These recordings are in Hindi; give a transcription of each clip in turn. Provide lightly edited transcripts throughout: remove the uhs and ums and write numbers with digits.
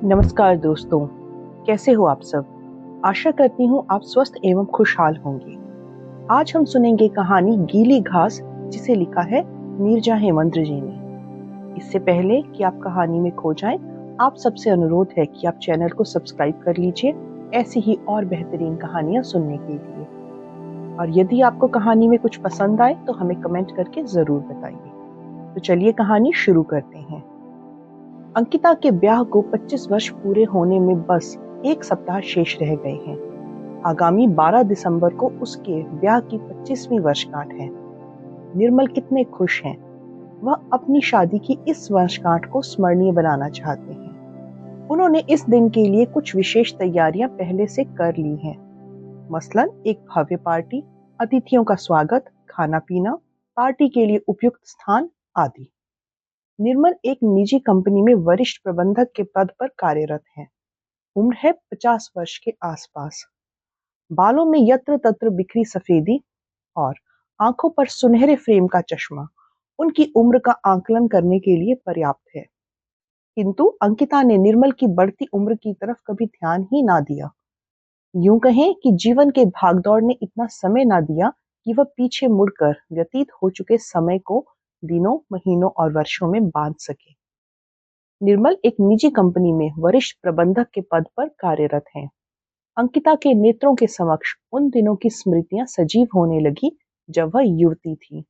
नमस्कार दोस्तों, कैसे हो आप सब? आशा करती हूँ आप स्वस्थ एवं खुशहाल होंगे। आज हम सुनेंगे कहानी गीली घास, जिसे लिखा है नीरजा हेमंत जी ने। इससे पहले कि आप कहानी में खो जाएं, आप सबसे अनुरोध है कि आप चैनल को सब्सक्राइब कर लीजिए ऐसी ही और बेहतरीन कहानियां सुनने के लिए। और यदि आपको कहानी में कुछ पसंद आए तो हमें कमेंट करके जरूर बताइए। तो चलिए कहानी शुरू करते हैं। अंकिता के ब्याह को 25 वर्ष पूरे होने में बस एक सप्ताह शेष रह गए हैं। आगामी 12 दिसंबर को उसके ब्याह की 25वीं वर्षगांठ है। निर्मल कितने खुश हैं। वह अपनी शादी की इस वर्षगांठ को स्मरणीय बनाना चाहते हैं। उन्होंने इस दिन के लिए कुछ विशेष तैयारियां पहले से कर ली हैं। मसलन एक भव्य पार्टी, अतिथियों का स्वागत, खाना पीना, पार्टी के लिए उपयुक्त स्थान आदि। निर्मल एक निजी कंपनी में वरिष्ठ प्रबंधक के पद पर कार्यरत है। उम्र है 50 वर्ष के आसपास। बालों में यत्र तत्र बिखरी सफेदी और आंखों पर सुनहरे फ्रेम का चश्मा उनकी उम्र का आकलन करने के लिए पर्याप्त है। किंतु अंकिता ने निर्मल की बढ़ती उम्र की तरफ कभी ध्यान ही ना दिया। यूं कहें कि जीवन के भागदौड़ ने इतना समय ना दिया कि वह पीछे मुड़कर व्यतीत हो चुके समय को दिनों, महीनों और वर्षों में बांध सके। निर्मल एक निजी कंपनी में वरिष्ठ प्रबंधक के पद पर कार्यरत हैं। अंकिता के नेत्रों के समक्ष उन दिनों की स्मृतियां सजीव होने लगी जब वह युवती थी।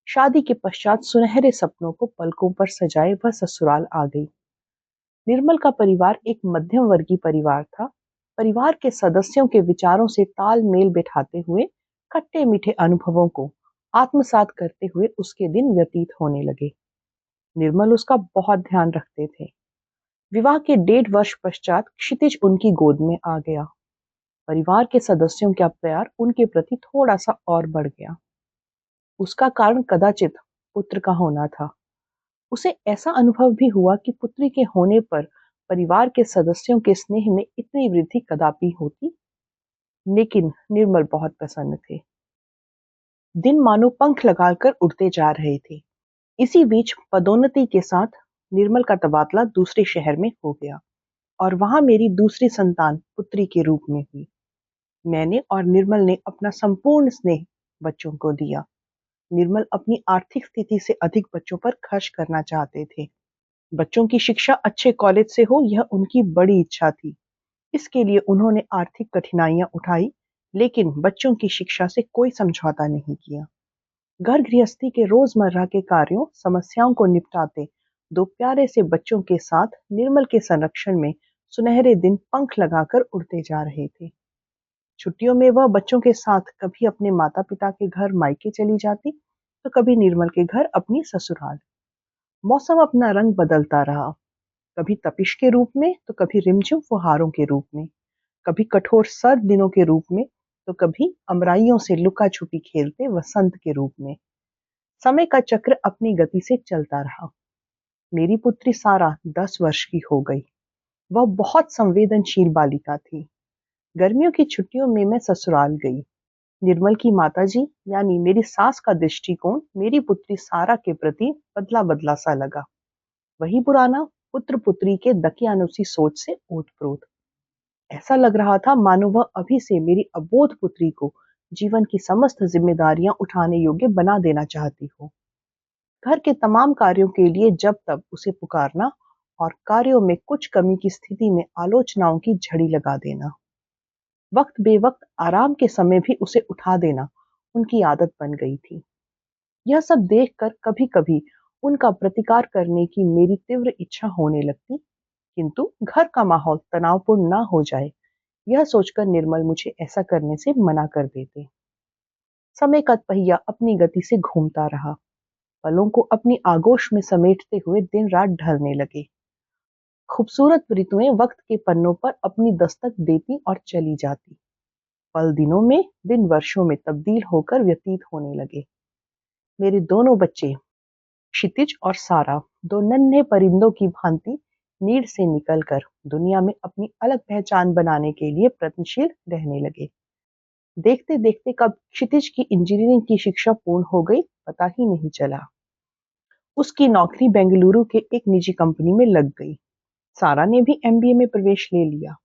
शादी के पश्चात सुनहरे सपनों को पलकों पर सजाए वह ससुराल आ गई। निर्मल का परिवार एक मध्यम वर्गीय परिवार था। परिवार के सदस्यों के विचारों से तालमेल बिठाते हुए खट्टे मीठे अनुभवों को आत्मसात करते हुए उसके दिन व्यतीत होने लगे। निर्मल उसका बहुत ध्यान रखते थे। विवाह के 1.5 वर्ष पश्चात क्षितिज उनकी गोद में आ गया। परिवार के सदस्यों का प्यार उनके प्रति थोड़ा सा और बढ़ गया। उसका कारण कदाचित पुत्र का होना था। उसे ऐसा अनुभव भी हुआ कि पुत्री के होने पर परिवार के सदस्यों के स्नेह में इतनी वृद्धि कदापि होती। लेकिन निर्मल बहुत प्रसन्न थे। दिन मानो पंख लगाकर उड़ते जा रहे थे। इसी बीच पदोन्नति के साथ निर्मल का तबादला दूसरे शहर में हो गया और वहां मेरी दूसरी संतान पुत्री के रूप में हुई। मैंने और निर्मल ने अपना संपूर्ण स्नेह बच्चों को दिया। निर्मल अपनी आर्थिक स्थिति से अधिक बच्चों पर खर्च करना चाहते थे। बच्चों की शिक्षा अच्छे कॉलेज से हो, यह उनकी बड़ी इच्छा थी। इसके लिए उन्होंने आर्थिक कठिनाइयां उठाई, लेकिन बच्चों की शिक्षा से कोई समझौता नहीं किया। घर गृहस्थी के रोजमर्रा के कार्यों, समस्याओं को निपटाते दो प्यारे से बच्चों के साथ निर्मल के संरक्षण में सुनहरे दिन पंख लगाकर उड़ते जा रहे थे। छुट्टियों में वह बच्चों के साथ कभी अपने माता पिता के घर मायके चली जाती, तो कभी निर्मल के घर अपनी ससुराल। मौसम अपना रंग बदलता रहा, कभी तपिश के रूप में तो कभी रिमझिम फुहारों के रूप में, कभी कठोर सर्द दिनों के रूप में तो कभी अमराइयों से लुका छुपी खेलते वसंत के रूप में। समय का चक्र अपनी गति से चलता रहा। मेरी पुत्री सारा 10 वर्ष की हो गई। वह बहुत संवेदनशील बालिका थी। गर्मियों की छुट्टियों में मैं ससुराल गई। निर्मल की माताजी यानी मेरी सास का दृष्टिकोण मेरी पुत्री सारा के प्रति बदला बदला सा लगा। वही पुराना पुत्र पुत्री के दकियानुसी सोच से ओतप्रोत। ऐसा लग रहा था मानो वह अभी से मेरी अबोध पुत्री को जीवन की समस्त जिम्मेदारियां उठाने योग्य बना देना चाहती हो। घर के तमाम कार्यों के लिए जब तब उसे पुकारना और कार्यों में कुछ कमी की स्थिति में आलोचनाओं की झड़ी लगा देना। वक्त बेवक्त आराम के समय भी उसे उठा देना उनकी आदत बन गई थी। यह सब देखकर कभी-कभी उनका प्रतिकार करने की मेरी तीव्र इच्छा होने लगती, किंतु घर का माहौल तनावपूर्ण ना हो जाए, यह सोचकर निर्मल मुझे ऐसा करने से मना कर देते। समय का पहिया अपनी गति से घूमता रहा। पलों को अपनी आगोश में समेटते हुए दिन रात ढलने लगे। खूबसूरत ऋतुएं वक्त के पन्नों पर अपनी दस्तक देती और चली जाती। पल दिनों में, दिन वर्षों में तब्दील होकर व्यतीत होने लगे। मेरे दोनों बच्चे क्षितिज और सारा दो नन्हे परिंदों की भांति नीड से निकलकर दुनिया में अपनी अलग पहचान बनाने के लिए प्रयत्नशील रहने लगे। देखते देखते कब क्षितिज की इंजीनियरिंग की शिक्षा पूर्ण हो गई, पता ही नहीं चला। उसकी नौकरी बेंगलुरु के एक निजी कंपनी में लग गई। सारा ने भी एमबीए में प्रवेश ले लिया।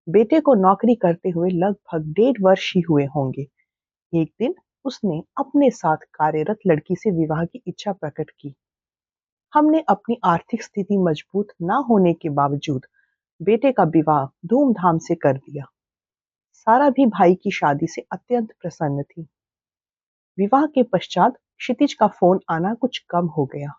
बेटे को नौकरी करते हुए लगभग 1.5 वर्ष ही हुए होंगे। एक दिन उसने अपने साथ कार्यरत लड़की से विवाह की इच्छा प्रकट की। हमने अपनी आर्थिक स्थिति मजबूत न होने के बावजूद बेटे का विवाह धूमधाम से कर दिया। सारा भी भाई की शादी से अत्यंत प्रसन्न थी। विवाह के पश्चात क्षितिज का फोन आना कुछ कम हो गया।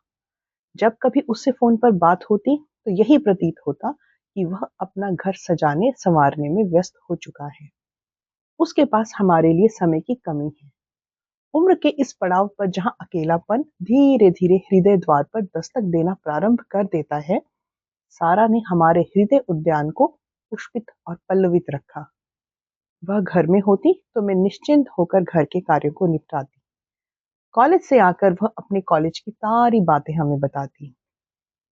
जब कभी उससे फोन पर बात होती तो यही प्रतीत होता कि वह अपना घर सजाने संवारने में व्यस्त हो चुका है। उसके पास हमारे लिए समय की कमी है। उम्र के इस पड़ाव पर जहां अकेलापन धीरे धीरे हृदय द्वार पर दस्तक देना प्रारंभ कर देता है, सारा ने हमारे हृदय उद्यान को पुष्पित और पल्लवित रखा। वह घर में होती तो मैं निश्चिंत होकर घर के कार्यों को निपटाती। कॉलेज से आकर वह अपने कॉलेज की सारी बातें हमें बताती।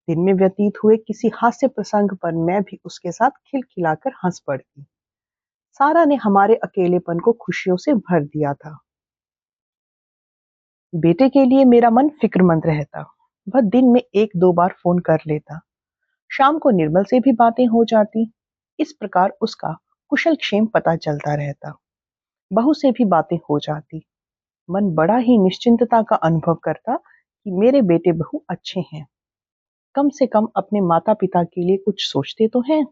दिन में व्यतीत हुए किसी हास्य प्रसंग पर मैं भी उसके साथ खिलखिलाकर हंस पड़ती। सारा ने हमारे अकेलेपन को खुशियों से भर दिया था। बेटे के लिए मेरा मन फिक्रमंद रहता। वह दिन में 1-2 बार फोन कर लेता। शाम को निर्मल से भी बातें हो जाती। इस प्रकार उसका कुशल क्षेम पता चलता रहता। बहू से भी बातें हो जाती। मन बड़ा ही निश्चिंतता का अनुभव करता कि मेरे बेटे बहू अच्छे हैं। कम से कम अपने माता पिता के लिए कुछ सोचते तो हैं।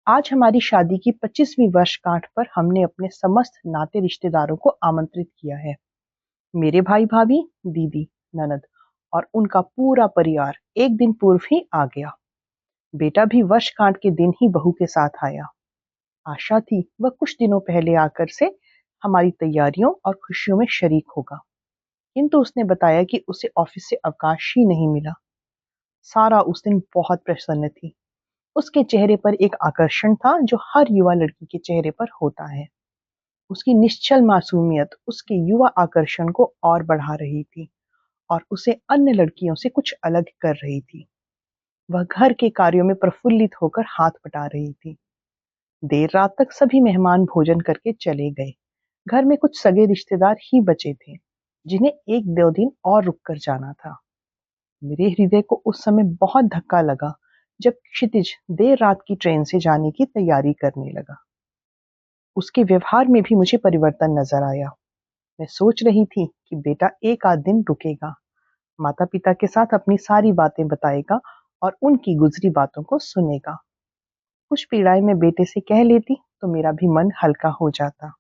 आज हमारी शादी की 25वीं वर्षगांठ पर हमने अपने समस्त नाते रिश्तेदारों को आमंत्रित किया है। मेरे भाई भाभी, दीदी, ननद और उनका पूरा परिवार एक दिन पूर्व ही आ गया। बेटा भी वर्षगांठ के दिन ही बहू के साथ आया। आशा थी वह कुछ दिनों पहले आकर से हमारी तैयारियों और खुशियों में शरीक होगा, किंतु उसने बताया कि उसे ऑफिस से अवकाश ही नहीं मिला। सारा उस दिन बहुत प्रसन्न थी। उसके चेहरे पर एक आकर्षण था जो हर युवा लड़की के चेहरे पर होता है। उसकी निश्चल मासूमियत उसके युवा आकर्षण को और बढ़ा रही थी और उसे अन्य लड़कियों से कुछ अलग कर रही थी। वह घर के कार्यों में प्रफुल्लित होकर हाथ बटा रही थी। देर रात तक सभी मेहमान भोजन करके चले गए। घर में कुछ सगे रिश्तेदार ही बचे थे, जिन्हें 1-2 दिन और रुक कर जाना था। मेरे हृदय को उस समय बहुत धक्का लगा जब क्षितिज देर रात की ट्रेन से जाने की तैयारी करने लगा। उसके व्यवहार में भी मुझे परिवर्तन नजर आया। मैं सोच रही थी कि बेटा एक आध दिन रुकेगा, माता पिता के साथ अपनी सारी बातें बताएगा और उनकी गुजरी बातों को सुनेगा। कुछ पीड़ाएं मैं बेटे से कह लेती तो मेरा भी मन हल्का हो जाता।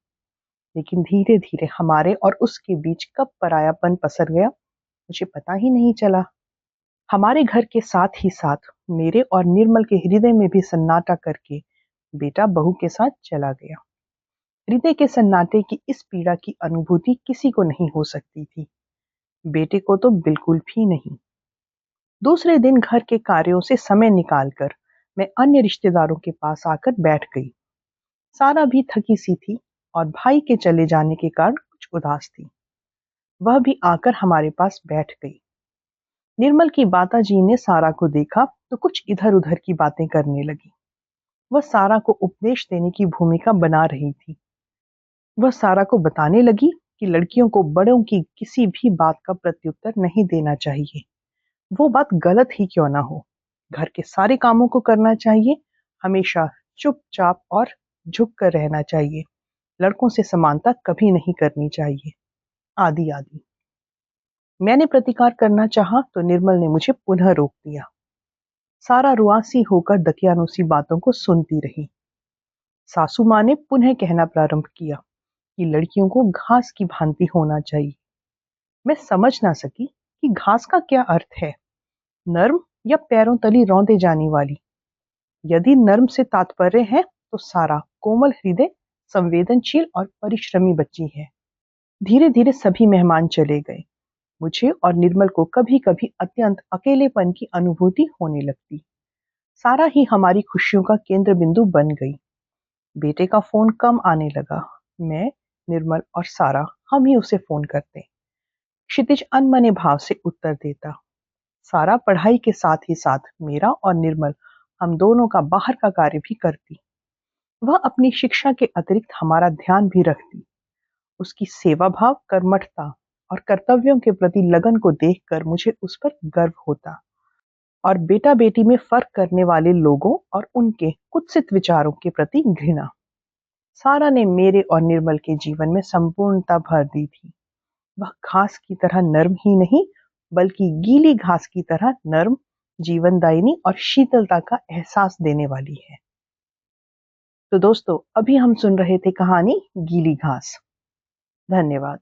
लेकिन धीरे धीरे हमारे और उसके बीच कब परायापन पसर गया मुझे पता ही नहीं चला। हमारे घर के साथ ही साथ मेरे और निर्मल के हृदय में भी सन्नाटा करके बेटा बहू के साथ चला गया। हृदय के सन्नाटे की इस पीड़ा की अनुभूति किसी को नहीं हो सकती थी, बेटे को तो बिल्कुल भी नहीं। दूसरे दिन घर के कार्यों से समय निकालकर मैं अन्य रिश्तेदारों के पास आकर बैठ गई। सारा भी थकी सी थी और भाई के चले जाने के कारण कुछ उदास थी। वह भी आकर हमारे पास बैठ गई। निर्मल की माता जी ने सारा को देखा तो कुछ इधर उधर की बातें करने लगी। वह सारा को उपदेश देने की भूमिका बना रही थी। वह सारा को बताने लगी कि लड़कियों को बड़ों की किसी भी बात का प्रत्युत्तर नहीं देना चाहिए, वो बात गलत ही क्यों ना हो। घर के सारे कामों को करना चाहिए, हमेशा चुपचाप और झुक कर रहना चाहिए, लड़कों से समानता कभी नहीं करनी चाहिए, आदि आदि। मैंने प्रतिकार करना चाहा तो निर्मल ने मुझे पुनः रोक दिया। सारा रुआसी होकर दकियानुसी बातों को सुनती रही। सासू माँ ने पुनः कहना प्रारंभ किया कि लड़कियों को घास की भांति होना चाहिए। मैं समझ ना सकी कि घास का क्या अर्थ है, नर्म या पैरों तली रौंदे जाने वाली। यदि नर्म से तात्पर्य है तो सारा कोमल हृदय, संवेदनशील और परिश्रमी बच्ची है। धीरे धीरे सभी मेहमान चले गए। मुझे और निर्मल को कभी कभी अत्यंत अकेलेपन की अनुभूति होने लगती। सारा ही हमारी खुशियों का केंद्र बिंदु बन गई। बेटे का फोन कम आने लगा। मैं, निर्मल और सारा हम ही उसे फोन करते। क्षितिज अनमने भाव से उत्तर देता। सारा पढ़ाई के साथ ही साथ मेरा और निर्मल हम दोनों का बाहर का कार्य भी करती। वह अपनी शिक्षा के अतिरिक्त हमारा ध्यान भी रखती। उसकी सेवा भाव, कर्मठता और कर्तव्यों के प्रति लगन को देखकर मुझे उस पर गर्व होता और बेटा बेटी में फर्क करने वाले लोगों और उनके कुत्सित विचारों के प्रति घृणा। सारा ने मेरे और निर्मल के जीवन में संपूर्णता भर दी थी। वह घास की तरह नर्म ही नहीं, बल्कि गीली घास की तरह नर्म, जीवनदायिनी और शीतलता का एहसास देने वाली है। तो दोस्तों, अभी हम सुन रहे थे कहानी गीली घास। धन्यवाद।